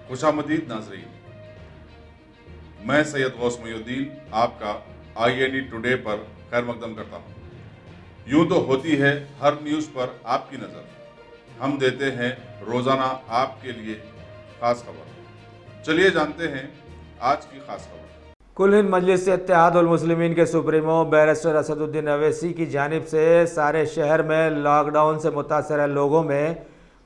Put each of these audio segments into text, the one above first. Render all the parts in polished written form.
खुशामदीद नाज़रीन, मैं सैयद गौस मोइनुद्दीन आपका INE टुडे पर खैर मकदम करता हूँ। यूँ तो होती है हर न्यूज़ पर आपकी नज़र, हम देते हैं रोज़ाना आपके लिए खास खबर। चलिए जानते हैं आज की खास खबर। कुल हिंद मजलिस इत्तेहादुल मुस्लिमीन के सुप्रीमो बैरिस्टर असदुद्दीन अवैसी की जानिब से सारे शहर में लॉकडाउन से मुतासर लोगों में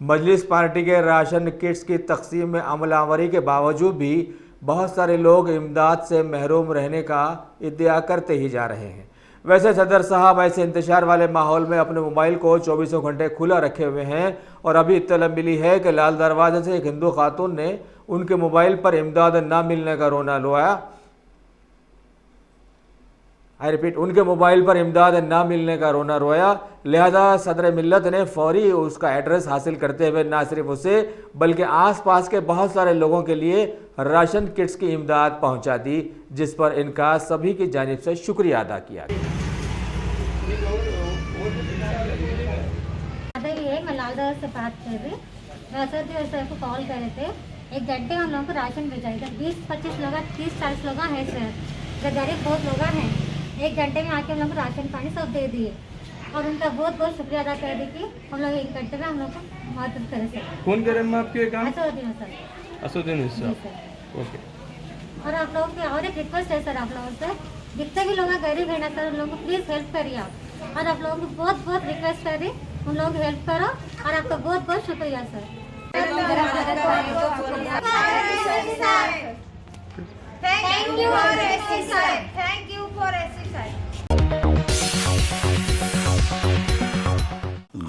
मजलिस पार्टी के राशन किट्स की तकसीम में अमलावरी के बावजूद भी बहुत सारे लोग इमदाद से महरूम रहने का इद्दिया करते ही जा रहे हैं। वैसे सदर साहब ऐसे इंतशार वाले माहौल में अपने मोबाइल को 24 घंटे खुला रखे हुए हैं और अभी इत्तला मिली है कि लाल दरवाजे से एक हिंदू खातून ने उनके मोबाइल पर इमदाद ना मिलने का रोना रोया। उनके मोबाइल पर इमदाद ना मिलने का रोना रोया। लिहाजा सदर मिल्लत ने फौरी उसका एड्रेस हासिल करते हुए ना सिर्फ उसे बल्कि आसपास के बहुत सारे लोगों के लिए राशन किट्स की इमदाद पहुंचा दी, जिस पर इनका सभी की जानिब से शुक्रिया अदा किया। मैं लालदास से बात कर रही, मैं असद सर को कॉल करे थे। 1 घंटे हम लोगों को राशन भेजा था। 20-25 लोग 30-40 लोग हैं सर, गरीब बहुत लोग हैं। 1 घंटे में आके हम लोग को राशन पानी सब दे दिए और उनका बहुत बहुत शुक्रिया अदा कर दी कि हम लोग 1 घंटे में हम लोग को मदद करे सर। कौन कह रहे हैं आपके काम? Asaduddin sir. Asaduddin sir, okay. और आप लोगों की और एक रिक्वेस्ट है सर, आप लोगों से जितने भी लोग गरीब है ना सर, उन लोगों को प्लीज़ हेल्प करिए आप। और आप लोगों को बहुत बहुत रिक्वेस्ट करिए, उन लोगों को हेल्प करो और आपका बहुत बहुत शुक्रिया sir. Thank you for exercise. Thank you for exercise.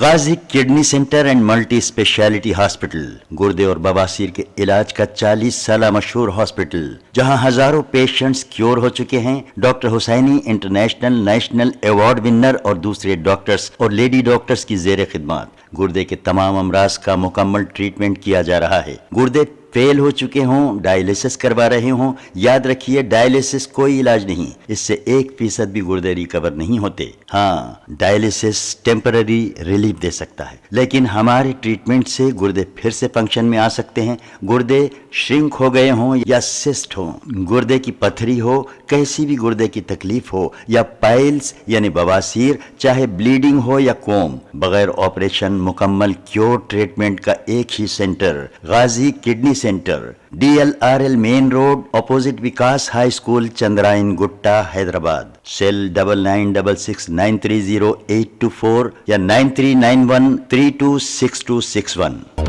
Ghazi kidney centre and multi speciality hospital गुर्दे और बवासीर के इलाज का 40 साल मशहूर हॉस्पिटल, जहां हजारों पेशेंट्स क्योर हो चुके हैं। Doctor Husaini international national award winner और दूसरे डॉक्टर्स और लेडी डॉक्टर्स की जेर खिदमत गुर्दे के तमाम अमराज का मुकम्मल ट्रीटमेंट किया जा रहा है। गुर्दे फेल हो चुके हों, डायलिसिस करवा रहे हों, याद रखिए डायलिसिस कोई इलाज नहीं, इससे 1% भी गुर्दे रिकवर नहीं होते। हाँ, डायलिसिस टेम्पररी रिलीफ दे सकता है, लेकिन हमारे ट्रीटमेंट से गुर्दे फिर से फंक्शन में आ सकते हैं। गुर्दे श्रिंक हो गए हों या सिस्ट हो, गुर्दे की पथरी हो, कैसी भी गुर्दे की तकलीफ हो या पाइल्स यानी बवासीर, चाहे ब्लीडिंग हो या कोम, बगैर ऑपरेशन मुकम्मल क्योर ट्रीटमेंट का एक ही centre, Ghazi kidney centre, DLRL main road opposite Vikas high school, Chandrayan Gutta, Hyderabad. Cell 9966930824 या 9391326261।